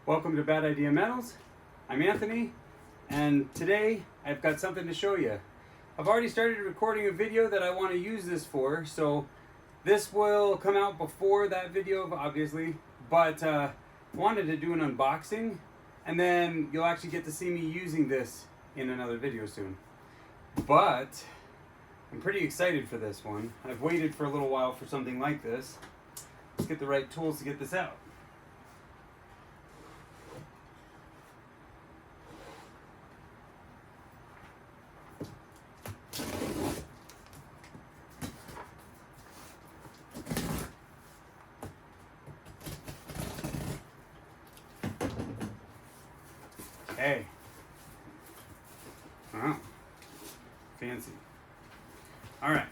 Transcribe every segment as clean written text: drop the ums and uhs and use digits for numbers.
Welcome to Bad Idea Metals. I'm Anthony, and today I've got something to show you. I've already started recording a video that I want to use this for, so this will come out before that video, obviously, but I wanted to do an unboxing, and then you'll actually get to see me using this in another video soon. But I'm pretty excited for this one. I've waited for a little while for something like this. Let's get the right tools to get this out. Okay. Wow. Fancy. All right.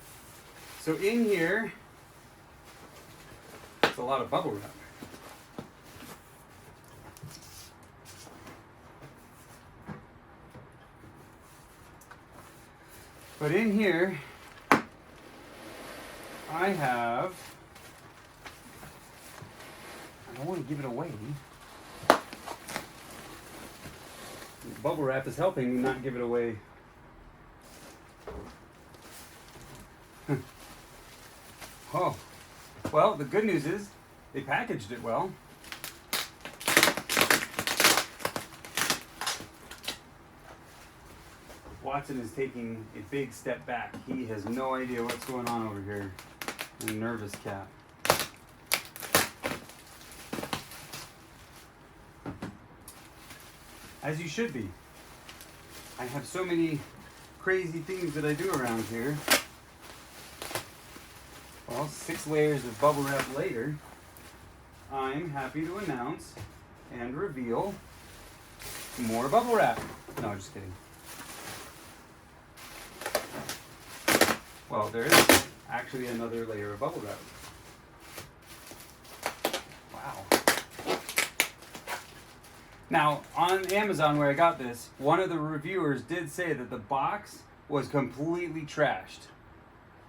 So in here, it's a lot of bubble wrap. But in here, I don't want to give it away. The bubble wrap is helping me not give it away. Oh, well, the good news is they packaged it well. Watson is taking a big step back. He has no idea what's going on over here. A nervous cat. As you should be. I have so many crazy things that I do around here. Well, 6 layers of bubble wrap later, I'm happy to announce and reveal more bubble wrap. No, just kidding. Well, there is actually another layer of bubble wrap. Wow. Now, on Amazon where I got this, one of the reviewers did say that the box was completely trashed.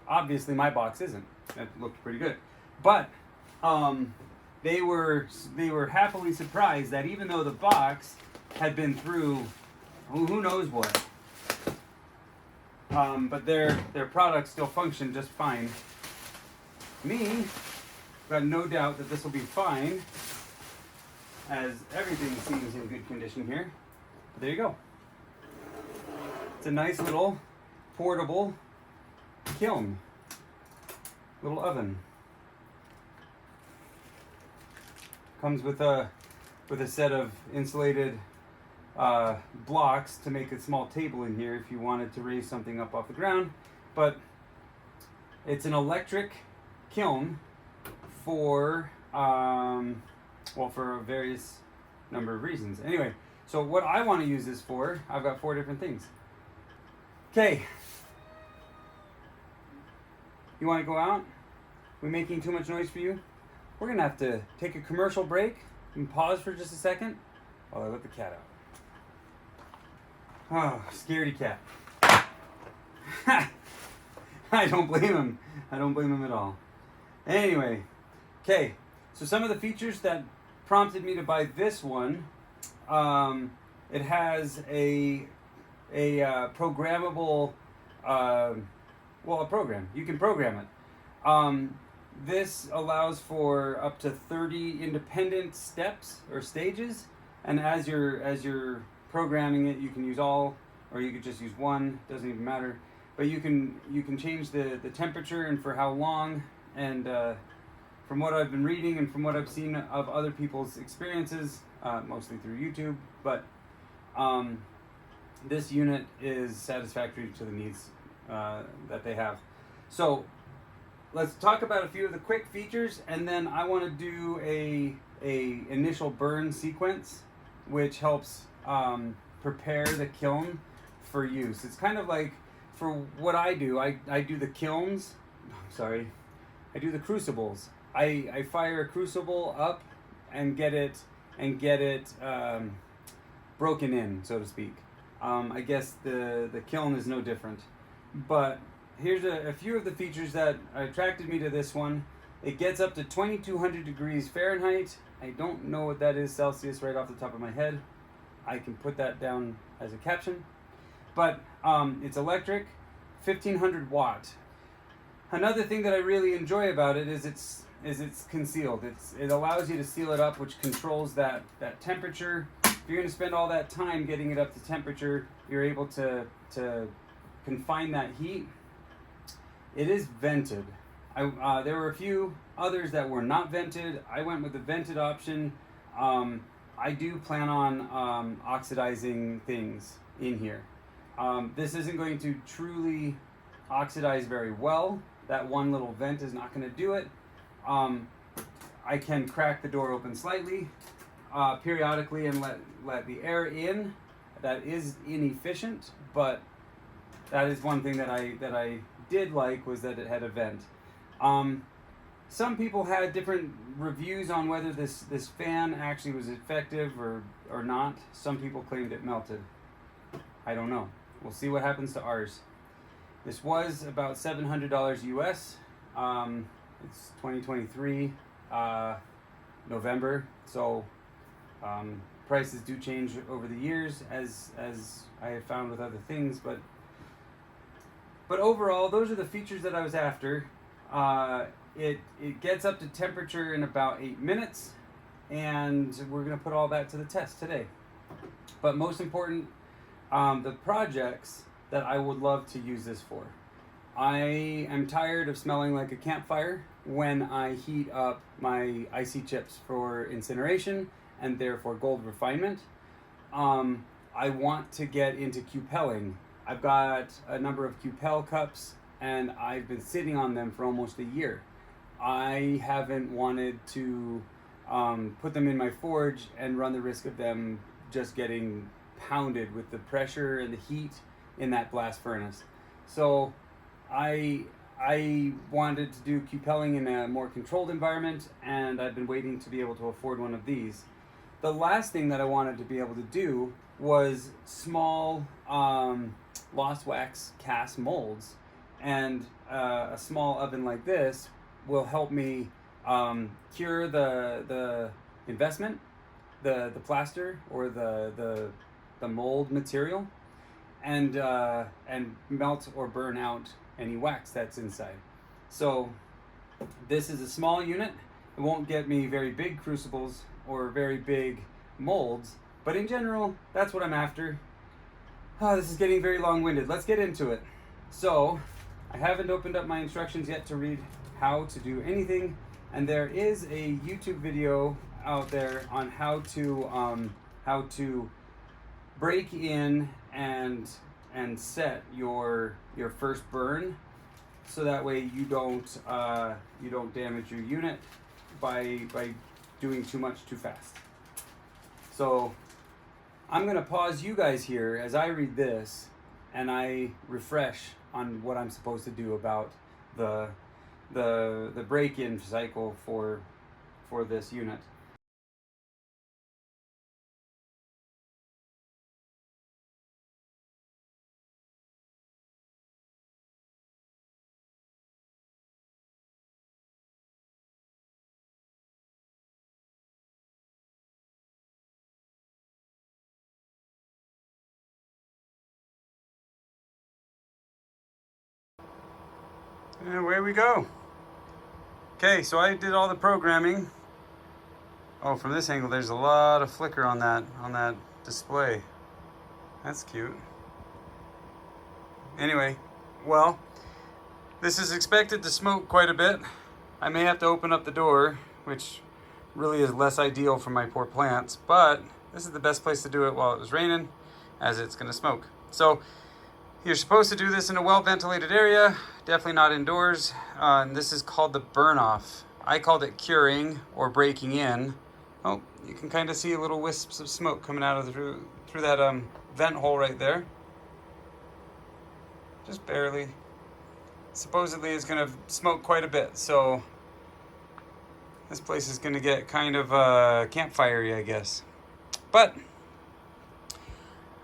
Obviously, my box isn't. It looked pretty good. But they were happily surprised that even though the box had been through who knows what, but their product still functioned just fine. Me, got no doubt that this will be fine, as everything seems in good condition here. But there you go. It's a nice little portable kiln, little oven. Comes with a set of insulated blocks to make a small table in here if you wanted to raise something up off the ground. But it's an electric kiln for for a various number of reasons. Anyway, so what I want to use this for, I've got 4 different things. Okay. You want to go out? We making too much noise for you? We're going to have to take a commercial break and pause for just a second while I let the cat out. Oh, scaredy cat. I don't blame him. I don't blame him at all. Anyway, okay. So some of the features that prompted me to buy this one, it has a programmable, a program. You can program it. This allows for up to 30 independent steps or stages, and as you're programming it, you can use all, or you could just use one. Doesn't even matter. But you can change the temperature and for how long. And from what I've been reading and from what I've seen of other people's experiences, mostly through YouTube, but this unit is satisfactory to the needs that they have. So let's talk about a few of the quick features, and then I want to do a initial burn sequence, which helps prepare the kiln for use. It's kind of like, for what I do, I do the kilns. I do the crucibles. I fire a crucible up and get it broken in, so to speak. I guess the kiln is no different. But here's a few of the features that attracted me to this one. It gets up to 2200 degrees Fahrenheit I don't know what that is Celsius right off the top of my head. I can put that down as a caption. But it's electric, 1500 watt. Another thing that I really enjoy about it is it's concealed. It allows you to seal it up, which controls that temperature. If you're going to spend all that time getting it up to temperature, you're able to confine that heat. It is vented. There were a few others that were not vented. I went with the vented option. I do plan on oxidizing things in here. This isn't going to truly oxidize very well. That one little vent is not going to do it. I can crack the door open slightly periodically and let the air in. That is inefficient, but that is one thing that I did like, was that it had a vent. Some people had different reviews on whether this fan actually was effective or not. Some people claimed it melted. I don't know. We'll see what happens to ours. This was about $700 US. It's 2023 November, so prices do change over the years, as I have found with other things. But overall, those are the features that I was after. It gets up to temperature in about 8 minutes, and we're going to put all that to the test today. But most important, the projects that I would love to use this for. I am tired of smelling like a campfire when I heat up my icy chips for incineration and therefore gold refinement. I want to get into Qpelling. I've got a number of Qpel cups, and I've been sitting on them for almost a year. I haven't wanted to put them in my forge and run the risk of them just getting pounded with the pressure and the heat in that blast furnace. So I wanted to do Qpelling in a more controlled environment, and I've been waiting to be able to afford one of these. The last thing that I wanted to be able to do was small lost wax cast molds, and a small oven like this will help me cure the investment, the plaster or the mold material, and melt or burn out any wax that's inside. So this is a small unit. It won't get me very big crucibles or very big molds, but in general, that's what I'm after. This is getting very long-winded. Let's get into it. So I haven't opened up my instructions yet to read how to do anything, and there is a YouTube video out there on how to break in and set your first burn, so that way you don't damage your unit by doing too much too fast. So I'm gonna pause you guys here as I read this and I refresh on what I'm supposed to do about the break-in cycle for this unit. And away we go. Okay, so I did all the programming. Oh, from this angle, there's a lot of flicker on that display. That's cute. Anyway, well, this is expected to smoke quite a bit. I may have to open up the door, which really is less ideal for my poor plants, but this is the best place to do it while it was raining, as it's gonna smoke. So you're supposed to do this in a well-ventilated area, definitely not indoors. And this is called the burn-off. I called it curing or breaking in. Oh, you can kind of see little wisps of smoke coming out of through that vent hole right there. Just barely. Supposedly it's gonna smoke quite a bit, so this place is gonna get kind of campfire-y, I guess. But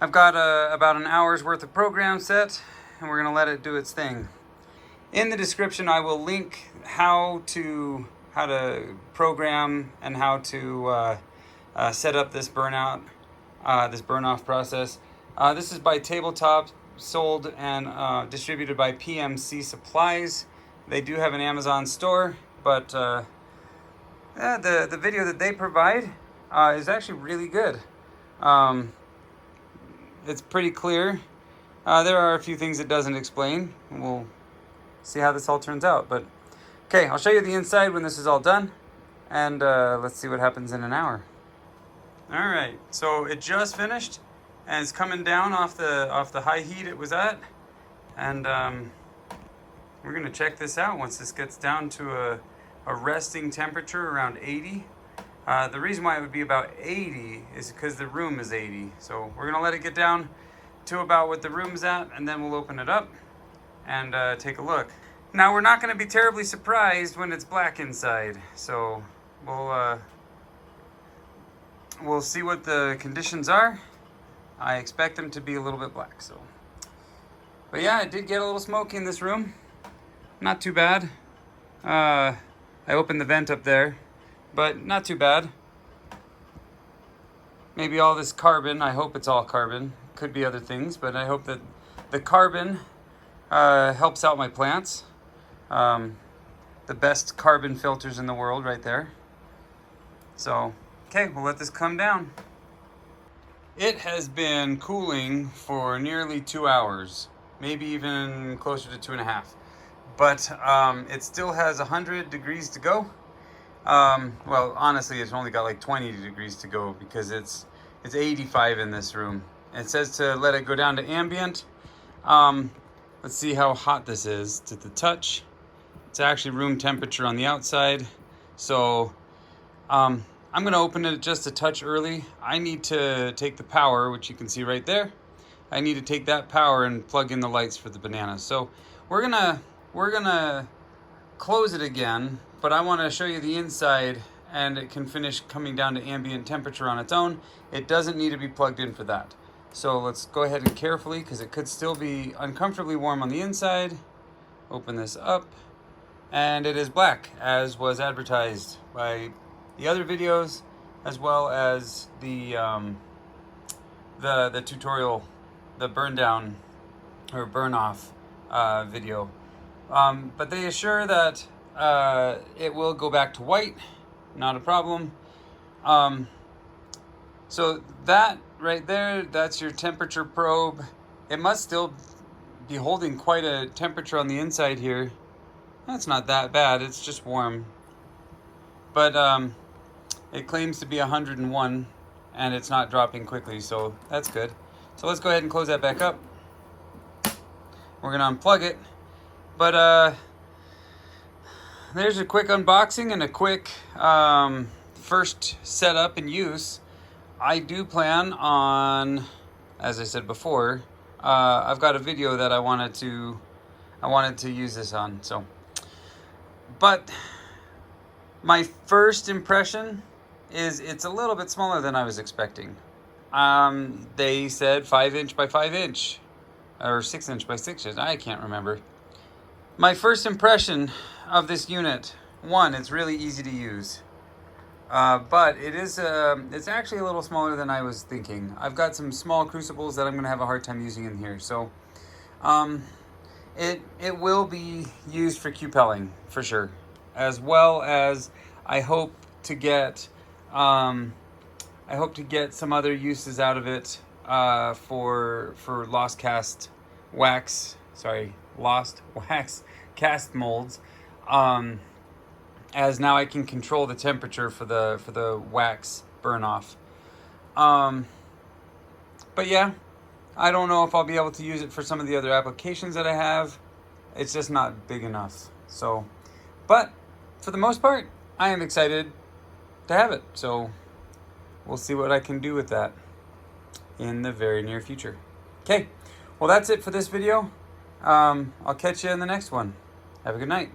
I've got about an hour's worth of program set, and we're gonna let it do its thing. In the description, I will link how to program and how to set up this this burn off process. This is by Tabletop, sold and distributed by PMC Supplies. They do have an Amazon store, but the video that they provide is actually really good. It's pretty clear. There are a few things it doesn't explain. We'll see how this all turns out. But okay, I'll show you the inside when this is all done, and let's see what happens in an hour. All right, so it just finished, and it's coming down off the high heat it was at, and we're gonna check this out once this gets down to a resting temperature around 80. The reason why it would be about 80 is because the room is 80. So we're gonna let it get down to about what the room's at, and then we'll open it up and take a look. Now, we're not gonna be terribly surprised when it's black inside. So we'll see what the conditions are. I expect them to be a little bit black, so. But yeah, it did get a little smoky in this room. Not too bad. I opened the vent up there, but not too bad. Maybe all this carbon, I hope it's all carbon. Could be other things, but I hope that the carbon helps out my plants. The best carbon filters in the world right there. So, okay, we'll let this come down. It has been cooling for nearly 2 hours, maybe even closer to 2.5. But it still has 100 degrees to go. Well, honestly, it's only got like 20 degrees to go because it's 85 in this room. It says to let it go down to ambient. Let's see how hot this is to the touch. It's actually room temperature on the outside. So I'm gonna open it just a touch early. I need to take the power, which you can see right there. I need to take that power and plug in the lights for the bananas. So we're gonna close it again, but I want to show you the inside, and it can finish coming down to ambient temperature on its own. It doesn't need to be plugged in for that. So let's go ahead and carefully, because it could still be uncomfortably warm on the inside, open this up, and it is black, as was advertised by the other videos, as well as the tutorial, the burn down or burn off video. But they assure that it will go back to white, not a problem. So that right there, that's your temperature probe. It must still be holding quite a temperature on the inside here. That's not that bad, it's just warm. But it claims to be 101, and it's not dropping quickly, so that's good. So let's go ahead and close that back up. We're gonna unplug it. But there's a quick unboxing and a quick first setup and use. I do plan on, as I said before, I've got a video that I wanted to use this on. So, but my first impression is it's a little bit smaller than I was expecting. They said 5" by 5", or 6" by 6". I can't remember. My first impression of this unit, one, it's really easy to use. But it's actually a little smaller than I was thinking. I've got some small crucibles that I'm going to have a hard time using in here. So it will be used for Q-pelling for sure, as well as I hope to get some other uses out of it for lost wax cast molds. As now I can control the temperature for the wax burn off. But yeah, I don't know if I'll be able to use it for some of the other applications that I have. It's just not big enough. So, but for the most part, I am excited to have it. So we'll see what I can do with that in the very near future. Okay, well, that's it for this video. I'll catch you in the next one. Have a good night.